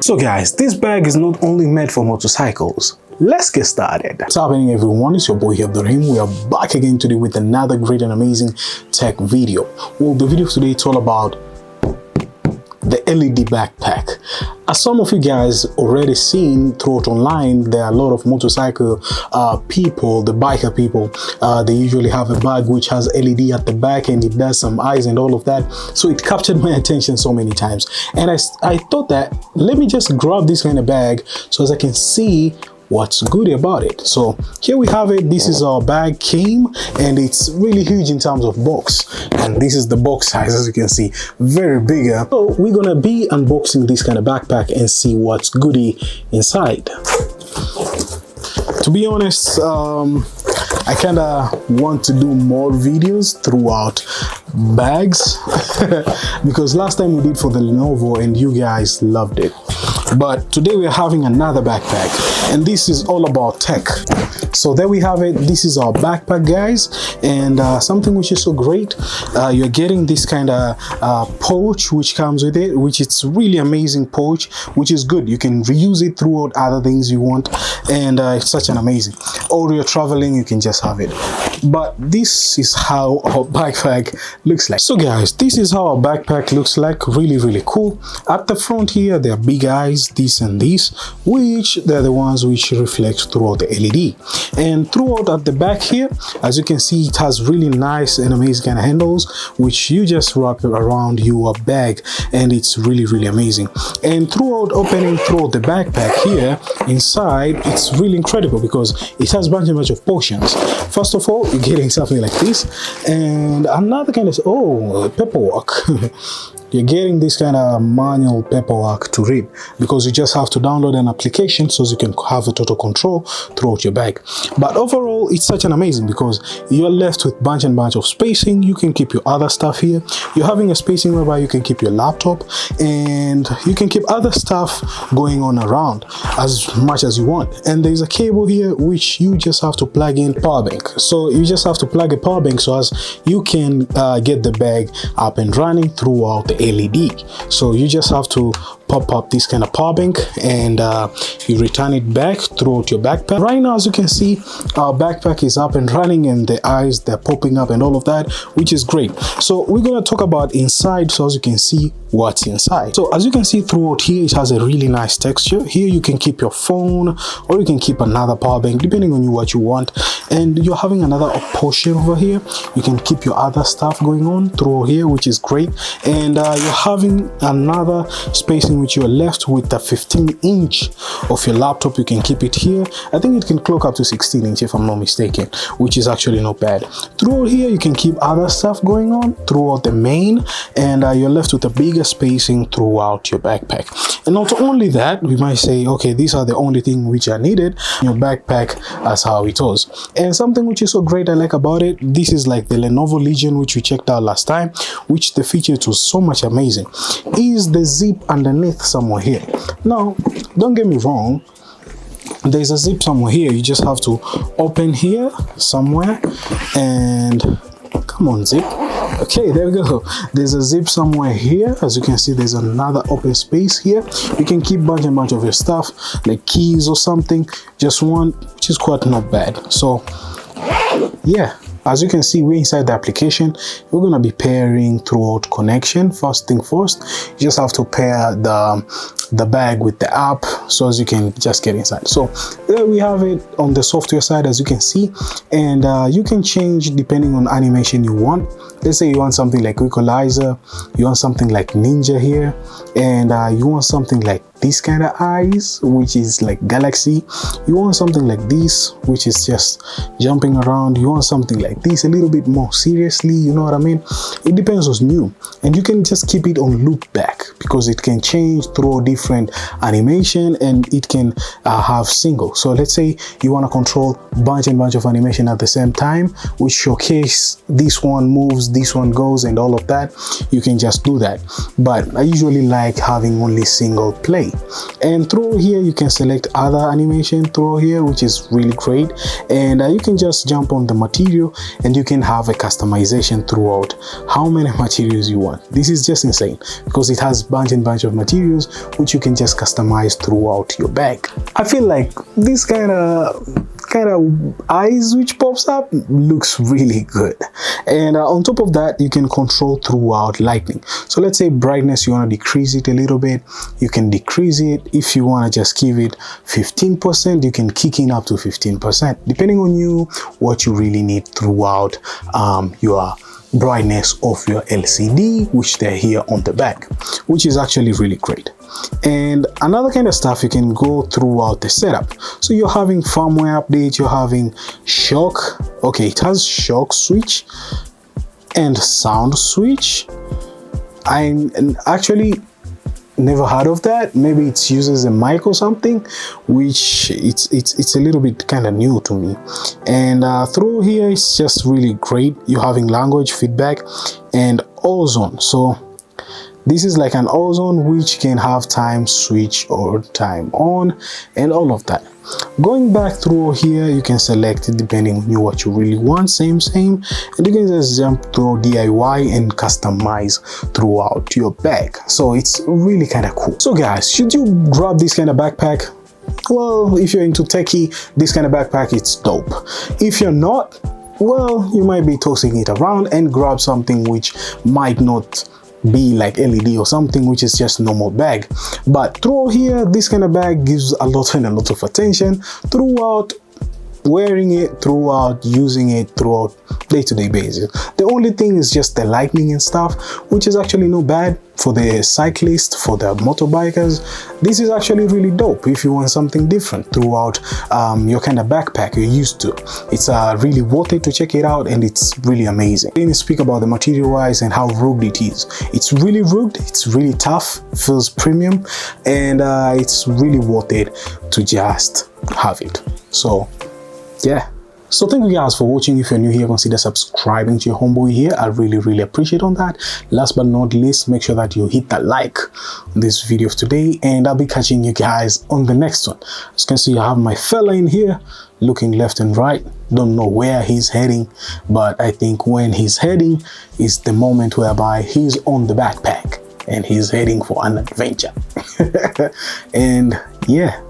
So guys, this bag is not only made for motorcycles. Let's get started. What's happening, everyone? It's your boy here, Abdurrahim. We are back again today with another great and amazing tech video. Well, the video today is all about the LED backpack. As some of you guys already seen throughout online, there are a lot of motorcycle people, the biker people, they usually have a bag which has LED at the back and it does some eyes and all of that. So it captured my attention so many times. And I thought that let me just grab this kind of bag so as I can see what's good about it. So here we have it. This is our bag came and it's really huge in terms of box, and this is the box size, as you can see, very bigger. So we're gonna be unboxing this kind of backpack and see what's goody inside. To be honest, I kind of want to do more videos throughout bags because last time we did for the Lenovo and you guys loved it. But today we're having another backpack and this is all about tech. So there we have it. This is our backpack, guys, and something which is so great, you're getting this kind of pouch which comes with it, which is really amazing pouch, which is good. You can reuse it throughout other things you want, and it's such an amazing, or you're traveling, you can just have it. But this is how our backpack looks like. So guys, this is how our backpack looks like. Really cool. At the front here there are big eyes, this and this, which they're the ones which reflect throughout the LED. And throughout at the back here, as you can see, it has really nice and amazing kind of handles which you just wrap around your bag, and it's really amazing. And throughout opening throughout the backpack here inside, it's really incredible because it has a bunch of portions. First of all, you're getting something like this, and another kind of paperwork. You're getting this kind of manual paperwork to read because you just have to download an application so you can have a total control throughout your bag. But overall, it's such an amazing because you're left with bunch of spacing. You can keep your other stuff here. You're having a spacing whereby you can keep your laptop and you can keep other stuff going on around as much as you want. And there's a cable here which you just have to plug in power bank. So you just have to plug a power bank so as you can get the bag up and running throughout the LED. So you just have to pop up this kind of power bank and you return it back throughout your backpack. Right now, as you can see, our backpack is up and running and the eyes, they're popping up and all of that, which is great. So we're going to talk about inside so as you can see what's inside. So as you can see throughout here, it has a really nice texture. Here you can keep your phone or you can keep another power bank depending on what you want, and you're having another portion over here. You can keep your other stuff going on through here, which is great. And you're having another spacing which you're left with the 15-inch of your laptop. You can keep it here. I think it can clock up to 16-inch if I'm not mistaken, which is actually not bad. Throughout here you can keep other stuff going on throughout the main, and you're left with a bigger spacing throughout your backpack. And not only that, we might say, okay, these are the only thing which are needed in your backpack. As how it was. And something which is so great I like about it, this is like the Lenovo Legion which we checked out last time, which the features was so much amazing, is the zip underneath somewhere here. Now don't get me wrong, there's a zip somewhere here. You just have to open here somewhere and come on, zip. Okay, there we go. There's a zip somewhere here. As you can see, there's another open space here. You can keep bunch of your stuff like keys or something, just one, which is quite not bad. So yeah, as you can see, we're inside the application. We're going to be pairing throughout connection. First thing first, you just have to pair the bag with the app so as you can just get inside. So there we have it on the software side, as you can see, and you can change depending on animation you want. Let's say you want something like Equalizer, you want something like Ninja here, and you want something like this kind of eyes, which is like Galaxy. You want something like this, which is just jumping around. You want something like this a little bit more seriously, you know what I mean? It depends on you, and you can just keep it on loop back because it can change through different animation, and it can have single. So let's say you want to control bunch of animation at the same time, which showcase this one moves, this one goes, and all of that. You can just do that. But I usually like having only single play. easily. And through here you can select other animation through here, which is really great. And you can just jump on the material and you can have a customization throughout how many materials you want. This is just insane because it has bunch of materials which you can just customize throughout your bag. I feel like this kind of eyes which pops up looks really good. And on top of that, you can control throughout lighting. So let's say brightness, you want to decrease it a little bit, you can decrease it. If you want to just give it 15%, you can kick in up to 15%, depending on you, what you really need throughout your brightness of your LCD, which they're here on the back, which is actually really great. And another kind of stuff, you can go throughout the setup. So you're having firmware update, you're having shock. Okay, it has shock switch and sound switch. I actually never heard of that. Maybe it uses a mic or something, which it's a little bit kind of new to me. And through here, it's just really great. You're having language feedback and ozone. So this is like an ozone which can have time switch or time on and all of that. Going back through here, you can select it depending on you what you really want, same, and you can just jump through DIY and customize throughout your bag. So it's really kind of cool. So guys, should you grab this kind of backpack? Well, if you're into techie, this kind of backpack, it's dope. If you're not, well, you might be tossing it around and grab something which might not be like LED or something, which is just normal bag. But through here, this kind of bag gives a lot of attention throughout wearing it, throughout using it, throughout day-to-day basis. The only thing is just the lightning and stuff, which is actually not bad for the cyclists, for the motorbikers. This is actually really dope if you want something different throughout your kind of backpack you're used to. It's really worth it to check it out, and it's really amazing. I didn't speak about the material wise and how rugged it is. It's really rugged, it's really tough, feels premium, and it's really worth it to just have it. So yeah. So thank you guys for watching. If you're new here, consider subscribing to your homeboy here. I really appreciate on that. Last but not least, make sure that you hit that like on this video of today, and I'll be catching you guys on the next one. As you can see, I have my fella in here looking left and right. Don't know where he's heading, but I think when he's heading is the moment whereby he's on the backpack and he's heading for an adventure. And yeah,